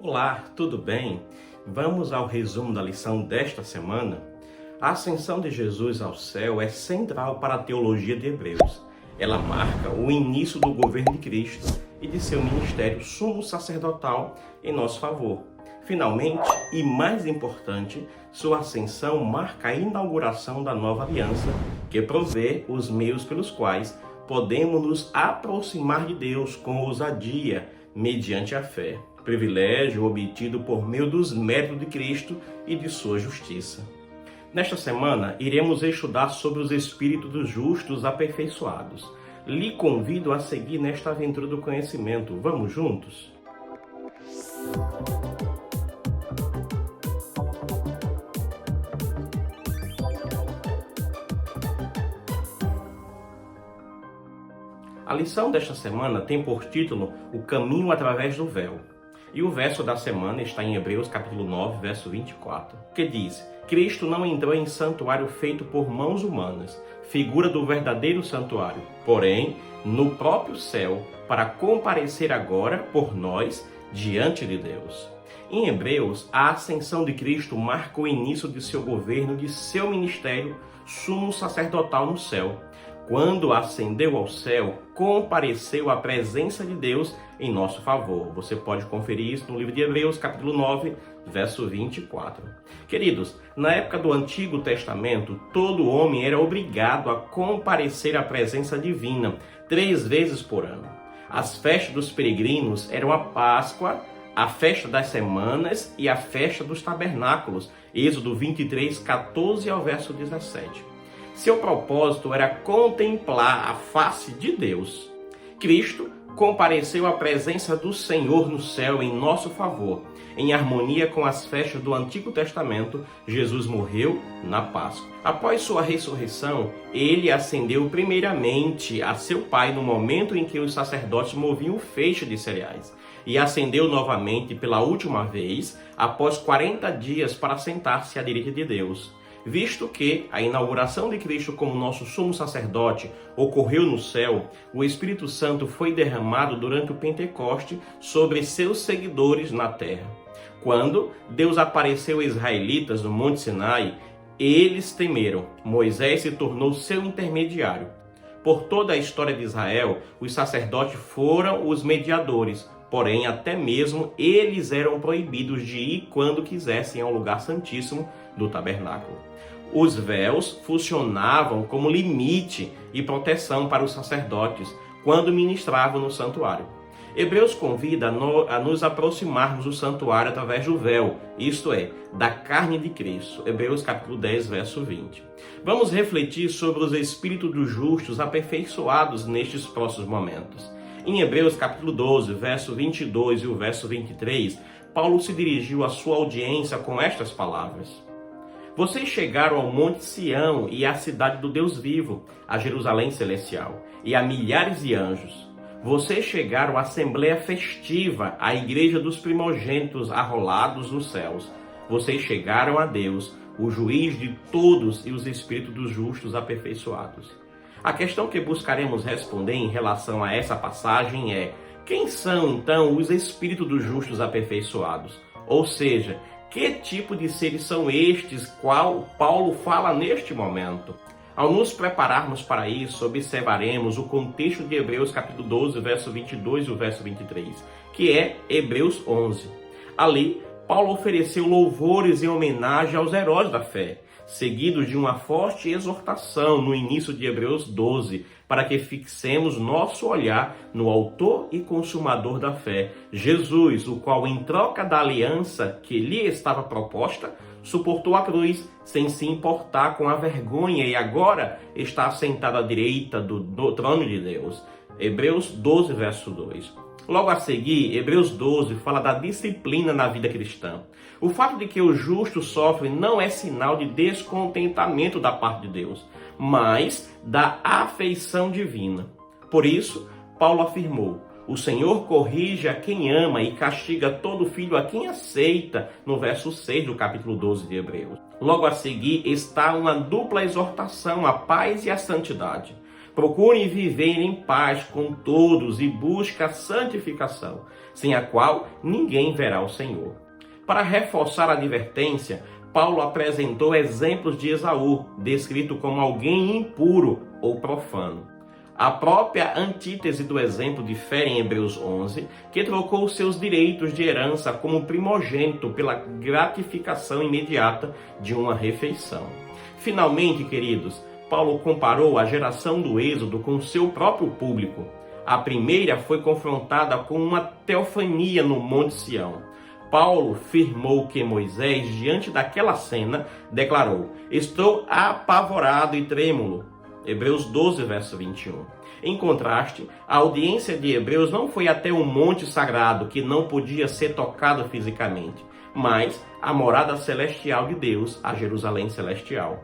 Olá, tudo bem? Vamos ao resumo da lição desta semana. A ascensão de Jesus ao céu é central para a teologia de Hebreus. Ela marca o início do governo de Cristo e de seu ministério sumo sacerdotal em nosso favor. Finalmente, e mais importante, sua ascensão marca a inauguração da nova aliança, que provê os meios pelos quais podemos nos aproximar de Deus com ousadia mediante a fé. Privilégio obtido por meio dos méritos de Cristo e de sua justiça. Nesta semana, iremos estudar sobre os espíritos dos justos aperfeiçoados. Lhe convido a seguir nesta aventura do conhecimento. Vamos juntos? A lição desta semana tem por título O Caminho através do Véu. E o verso da semana está em Hebreus capítulo 9, verso 24, que diz: Cristo não entrou em santuário feito por mãos humanas, figura do verdadeiro santuário, porém no próprio céu, para comparecer agora por nós diante de Deus. Em Hebreus, a ascensão de Cristo marca o início de seu governo, de seu ministério sumo sacerdotal no céu. Quando ascendeu ao céu, compareceu à presença de Deus em nosso favor. Você pode conferir isso no livro de Hebreus, capítulo 9, verso 24. Queridos, na época do Antigo Testamento, todo homem era obrigado a comparecer à presença divina 3 vezes por ano. As festas dos peregrinos eram a Páscoa, a festa das semanas e a festa dos tabernáculos. Êxodo 23, 14 ao verso 17. Seu propósito era contemplar a face de Deus. Cristo compareceu à presença do Senhor no céu em nosso favor. Em harmonia com as festas do Antigo Testamento, Jesus morreu na Páscoa. Após sua ressurreição, ele ascendeu primeiramente a seu Pai no momento em que os sacerdotes moviam o feixe de cereais, e ascendeu novamente pela última vez após 40 dias para sentar-se à direita de Deus. Visto que a inauguração de Cristo como nosso sumo sacerdote ocorreu no céu, o Espírito Santo foi derramado durante o Pentecoste sobre seus seguidores na terra. Quando Deus apareceu aos israelitas no Monte Sinai, eles temeram. Moisés se tornou seu intermediário. Por toda a história de Israel, os sacerdotes foram os mediadores, porém até mesmo eles eram proibidos de ir quando quisessem ao lugar santíssimo do tabernáculo. Os véus funcionavam como limite e proteção para os sacerdotes quando ministravam no santuário. Hebreus convida a nos aproximarmos do santuário através do véu, isto é, da carne de Cristo. Hebreus capítulo 10, verso 20. Vamos refletir sobre os espíritos dos justos aperfeiçoados nestes próximos momentos. Em Hebreus capítulo 12, verso 22 e o verso 23, Paulo se dirigiu à sua audiência com estas palavras: Vocês chegaram ao Monte Sião e à cidade do Deus vivo, a Jerusalém celestial, e a milhares de anjos. Vocês chegaram à assembleia festiva, à igreja dos primogênitos arrolados nos céus. Vocês chegaram a Deus, o juiz de todos, e os espíritos dos justos aperfeiçoados. A questão que buscaremos responder em relação a essa passagem é: quem são então os espíritos dos justos aperfeiçoados? Ou seja, que tipo de seres são estes qual Paulo fala neste momento? Ao nos prepararmos para isso, observaremos o contexto de Hebreus capítulo 12, verso 22 e o verso 23, que é Hebreus 11. Ali, Paulo ofereceu louvores em homenagem aos heróis da fé, seguidos de uma forte exortação no início de Hebreus 12, para que fixemos nosso olhar no autor e consumador da fé, Jesus, o qual, em troca da aliança que lhe estava proposta, suportou a cruz sem se importar com a vergonha e agora está assentado à direita do trono de Deus. Hebreus 12, verso 2. Logo a seguir, Hebreus 12 fala da disciplina na vida cristã. O fato de que o justo sofre não é sinal de descontentamento da parte de Deus, mas da afeição divina. Por isso, Paulo afirmou: o Senhor corrige a quem ama e castiga todo filho a quem aceita, no verso 6 do capítulo 12 de Hebreus. Logo a seguir está uma dupla exortação à paz e à santidade. Procurem viver em paz com todos e busque a santificação, sem a qual ninguém verá o Senhor. Para reforçar a advertência, Paulo apresentou exemplos de Esaú, descrito como alguém impuro ou profano. A própria antítese do exemplo difere em Hebreus 11, que trocou seus direitos de herança como primogênito pela gratificação imediata de uma refeição. Finalmente, queridos, Paulo comparou a geração do Êxodo com seu próprio público. A primeira foi confrontada com uma teofania no Monte Sião. Paulo afirmou que Moisés, diante daquela cena, declarou: "Estou apavorado e trêmulo." Hebreus 12, verso 21. Em contraste, a audiência de Hebreus não foi até um monte sagrado que não podia ser tocado fisicamente, mas a morada celestial de Deus, a Jerusalém celestial.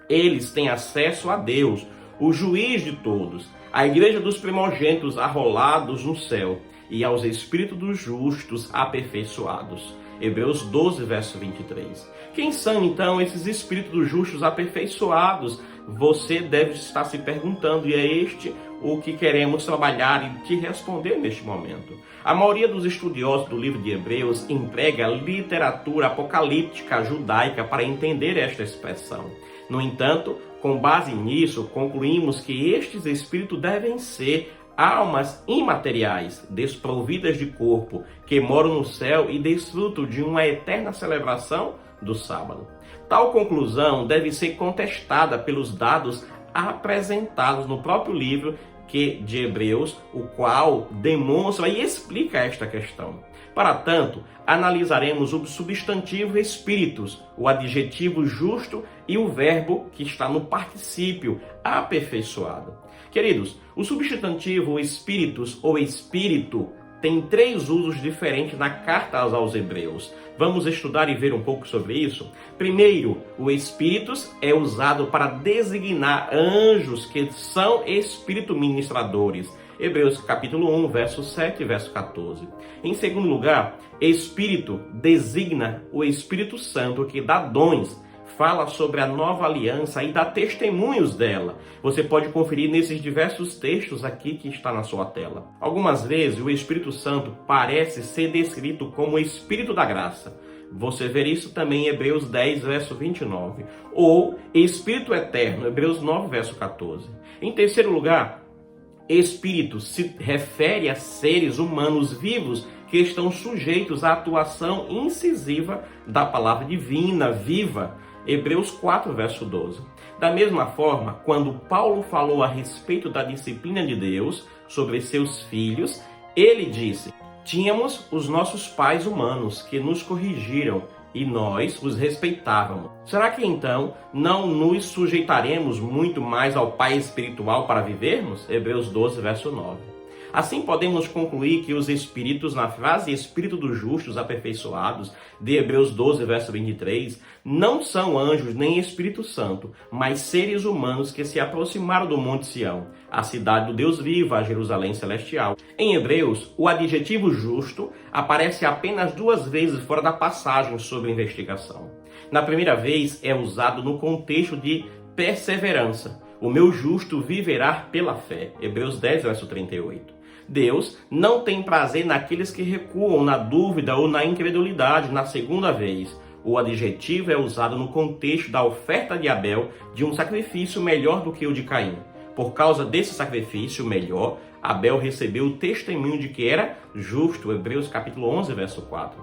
Eles têm acesso a Deus, o juiz de todos, a igreja dos primogênitos arrolados no céu e aos espíritos dos justos aperfeiçoados. Hebreus 12, verso 23. Quem são então esses espíritos dos justos aperfeiçoados? Você deve estar se perguntando, e é este o que queremos trabalhar e te responder neste momento. A maioria dos estudiosos do livro de Hebreus emprega literatura apocalíptica judaica para entender esta expressão. No entanto, com base nisso, concluímos que estes espíritos devem ser almas imateriais, desprovidas de corpo, que moram no céu e desfrutam de uma eterna celebração do sábado. Tal conclusão deve ser contestada pelos dados apresentados no próprio livro de Hebreus, o qual demonstra e explica esta questão. Para tanto, analisaremos o substantivo espíritos, o adjetivo justo e o verbo que está no particípio aperfeiçoado. Queridos, o substantivo espíritos ou espírito tem 3 usos diferentes na carta aos Hebreus. Vamos estudar e ver um pouco sobre isso? Primeiro, o espíritos é usado para designar anjos que são espírito ministradores. Hebreus capítulo 1, verso 7 e verso 14. Em segundo lugar, espírito designa o Espírito Santo que dá dons, fala sobre a nova aliança e dá testemunhos dela. Você pode conferir nesses diversos textos aqui que está na sua tela. Algumas vezes o Espírito Santo parece ser descrito como o Espírito da graça. Você vê isso também em Hebreus 10, verso 29. Ou Espírito Eterno, Hebreus 9, verso 14. Em terceiro lugar, Espírito se refere a seres humanos vivos que estão sujeitos à atuação incisiva da palavra divina, viva. Hebreus 4, verso 12. Da mesma forma, quando Paulo falou a respeito da disciplina de Deus sobre seus filhos, ele disse: "Tínhamos os nossos pais humanos que nos corrigiram e nós os respeitávamos. Será que então não nos sujeitaremos muito mais ao Pai espiritual para vivermos?" Hebreus 12, verso 9. Assim podemos concluir que os espíritos, na frase espírito dos justos aperfeiçoados, de Hebreus 12, verso 23, não são anjos nem Espírito Santo, mas seres humanos que se aproximaram do Monte Sião, a cidade do Deus vivo, a Jerusalém celestial. Em Hebreus, o adjetivo justo aparece apenas 2 vezes fora da passagem sobre investigação. Na primeira vez é usado no contexto de perseverança. O meu justo viverá pela fé. Hebreus 10, verso 38. Deus não tem prazer naqueles que recuam na dúvida ou na incredulidade na segunda vez. O adjetivo é usado no contexto da oferta de Abel de um sacrifício melhor do que o de Caim. Por causa desse sacrifício melhor, Abel recebeu o testemunho de que era justo. Hebreus capítulo 11, verso 4.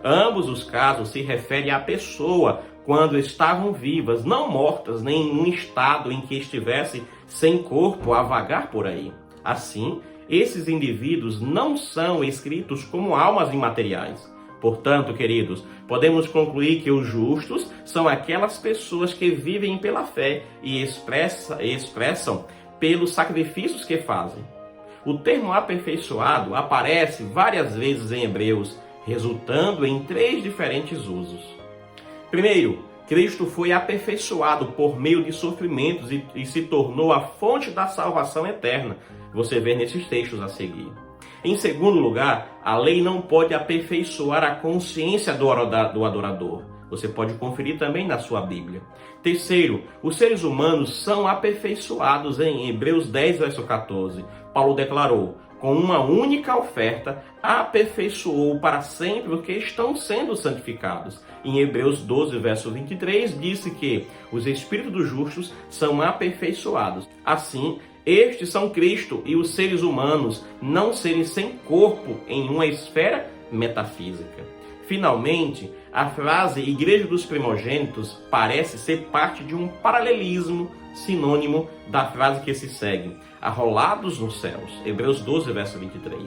Ambos os casos se referem à pessoa quando estavam vivas, não mortas, nem em um estado em que estivesse sem corpo a vagar por aí. Assim, esses indivíduos não são escritos como almas imateriais. Portanto, queridos, podemos concluir que os justos são aquelas pessoas que vivem pela fé e expressam pelos sacrifícios que fazem. O termo aperfeiçoado aparece várias vezes em Hebreus, resultando em 3 diferentes usos. Primeiro, Cristo foi aperfeiçoado por meio de sofrimentos e se tornou a fonte da salvação eterna. Você vê nesses textos a seguir. Em segundo lugar, a lei não pode aperfeiçoar a consciência do adorador. Você pode conferir também na sua Bíblia. Terceiro, os seres humanos são aperfeiçoados. Em Hebreus 10, verso 14, Paulo declarou: com uma única oferta, aperfeiçoou para sempre os que estão sendo santificados. Em Hebreus 12, verso 23, disse que os espíritos dos justos são aperfeiçoados. Assim, estes são Cristo e os seres humanos, não seres sem corpo em uma esfera metafísica. Finalmente, a frase Igreja dos Primogênitos parece ser parte de um paralelismo sinônimo da frase que se segue: arrolados nos céus. Hebreus 12, verso 23.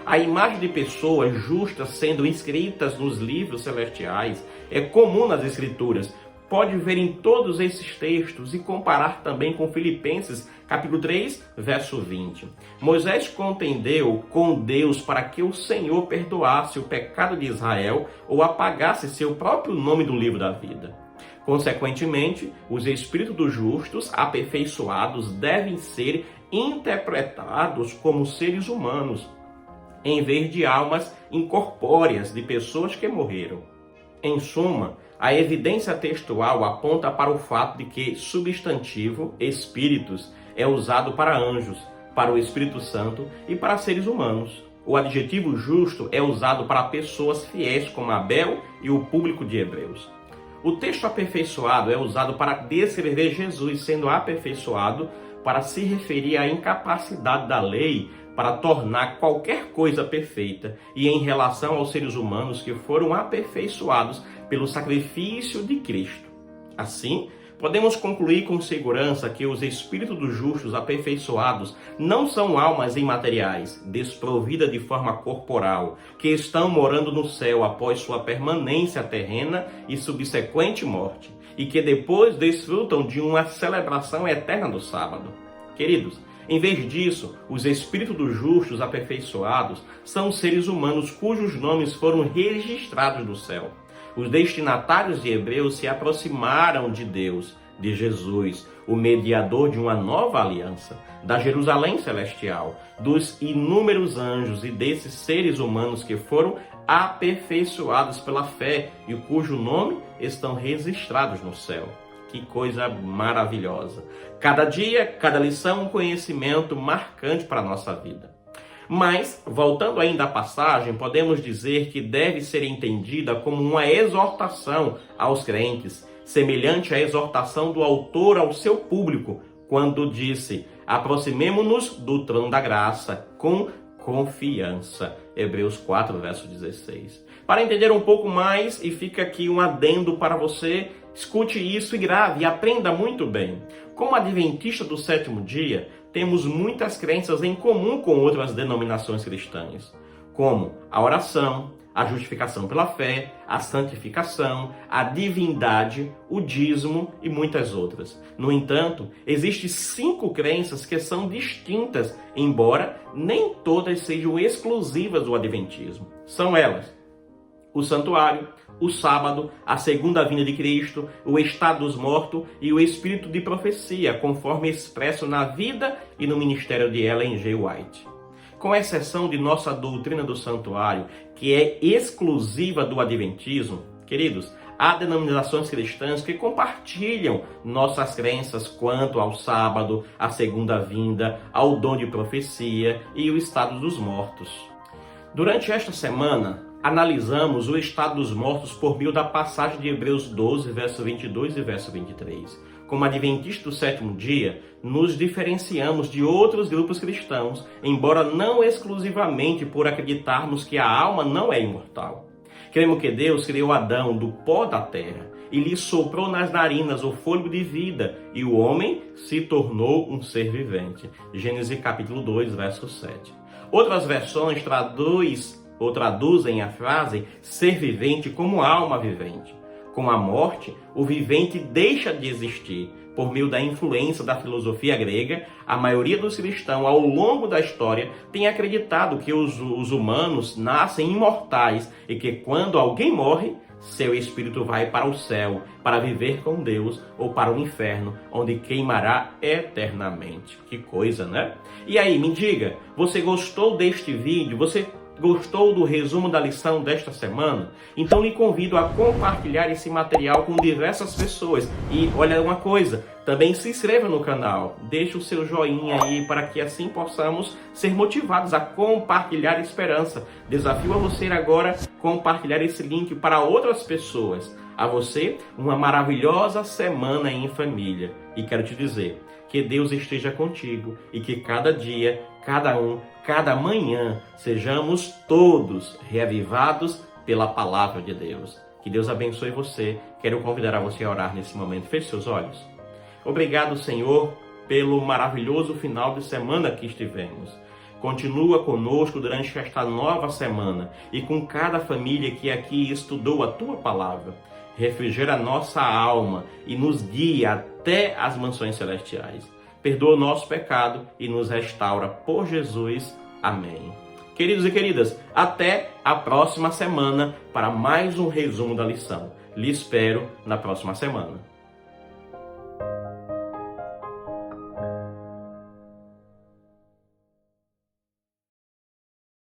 A imagem de pessoas justas sendo inscritas nos livros celestiais é comum nas Escrituras. Pode ver em todos esses textos e comparar também com Filipenses, capítulo 3, verso 20. Moisés contendeu com Deus para que o Senhor perdoasse o pecado de Israel ou apagasse seu próprio nome do livro da vida. Consequentemente, os espíritos dos justos aperfeiçoados devem ser interpretados como seres humanos, em vez de almas incorpóreas de pessoas que morreram. Em suma, a evidência textual aponta para o fato de que substantivo espíritos é usado para anjos, para o Espírito Santo e para seres humanos. O adjetivo justo é usado para pessoas fiéis como Abel e o público de Hebreus. O texto aperfeiçoado é usado para descrever Jesus sendo aperfeiçoado, para se referir à incapacidade da lei para tornar qualquer coisa perfeita, e em relação aos seres humanos que foram aperfeiçoados pelo sacrifício de Cristo. Assim, podemos concluir com segurança que os espíritos dos justos aperfeiçoados não são almas imateriais, desprovidas de forma corporal, que estão morando no céu após sua permanência terrena e subsequente morte, e que depois desfrutam de uma celebração eterna do sábado. Queridos, em vez disso, os espíritos dos justos aperfeiçoados são seres humanos cujos nomes foram registrados no céu. Os destinatários de Hebreus se aproximaram de Deus, de Jesus, o mediador de uma nova aliança, da Jerusalém celestial, dos inúmeros anjos e desses seres humanos que foram aperfeiçoados pela fé e cujo nome estão registrados no céu. Que coisa maravilhosa! Cada dia, cada lição, um conhecimento marcante para a nossa vida. Mas, voltando ainda à passagem, podemos dizer que deve ser entendida como uma exortação aos crentes, semelhante à exortação do autor ao seu público, quando disse: aproximemo-nos do trono da graça com confiança. Hebreus 4, verso 16. Para entender um pouco mais, e fica aqui um adendo para você, escute isso e grave e aprenda muito bem. Como adventista do sétimo dia, temos muitas crenças em comum com outras denominações cristãs, como a oração, a justificação pela fé, a santificação, a divindade, o dízimo e muitas outras. No entanto, existem 5 crenças que são distintas, embora nem todas sejam exclusivas do adventismo. São elas: o santuário, o sábado, a segunda vinda de Cristo, o estado dos mortos e o espírito de profecia, conforme expresso na vida e no ministério de Ellen G. White. Com exceção de nossa doutrina do santuário, que é exclusiva do adventismo, queridos, há denominações cristãs que compartilham nossas crenças quanto ao sábado, à segunda vinda, ao dom de profecia e o estado dos mortos. Durante esta semana, analisamos o estado dos mortos por meio da passagem de Hebreus 12, verso 22 e verso 23. Como adventistas do sétimo dia, nos diferenciamos de outros grupos cristãos, embora não exclusivamente por acreditarmos que a alma não é imortal. Cremos que Deus criou Adão do pó da terra e lhe soprou nas narinas o fôlego de vida, e o homem se tornou um ser vivente. Gênesis capítulo 2, verso 7. Outras versões traduzem a frase ser vivente como alma vivente. Com a morte, o vivente deixa de existir. Por meio da influência da filosofia grega, a maioria dos cristãos, ao longo da história, tem acreditado que os humanos nascem imortais e que quando alguém morre, seu espírito vai para o céu, para viver com Deus, ou para o inferno, onde queimará eternamente. Que coisa, né? E aí, me diga, você gostou deste vídeo? Você Gostou do resumo da lição desta semana? Então lhe convido a compartilhar esse material com diversas pessoas. E olha uma coisa, também se inscreva no canal, deixe o seu joinha aí para que assim possamos ser motivados a compartilhar esperança. Desafio a você agora compartilhar esse link para outras pessoas. A você, uma maravilhosa semana em família. E quero te dizer que Deus esteja contigo e que cada dia, cada manhã, sejamos todos reavivados pela palavra de Deus. Que Deus abençoe você. Quero convidar a você a orar nesse momento. Feche seus olhos. Obrigado, Senhor, pelo maravilhoso final de semana que estivemos. Continua conosco durante esta nova semana e com cada família que aqui estudou a Tua palavra. Refrigera a nossa alma e nos guia até as mansões celestiais. Perdoa o nosso pecado e nos restaura por Jesus. Amém. Queridos e queridas, até a próxima semana para mais um resumo da lição. Lhe espero na próxima semana.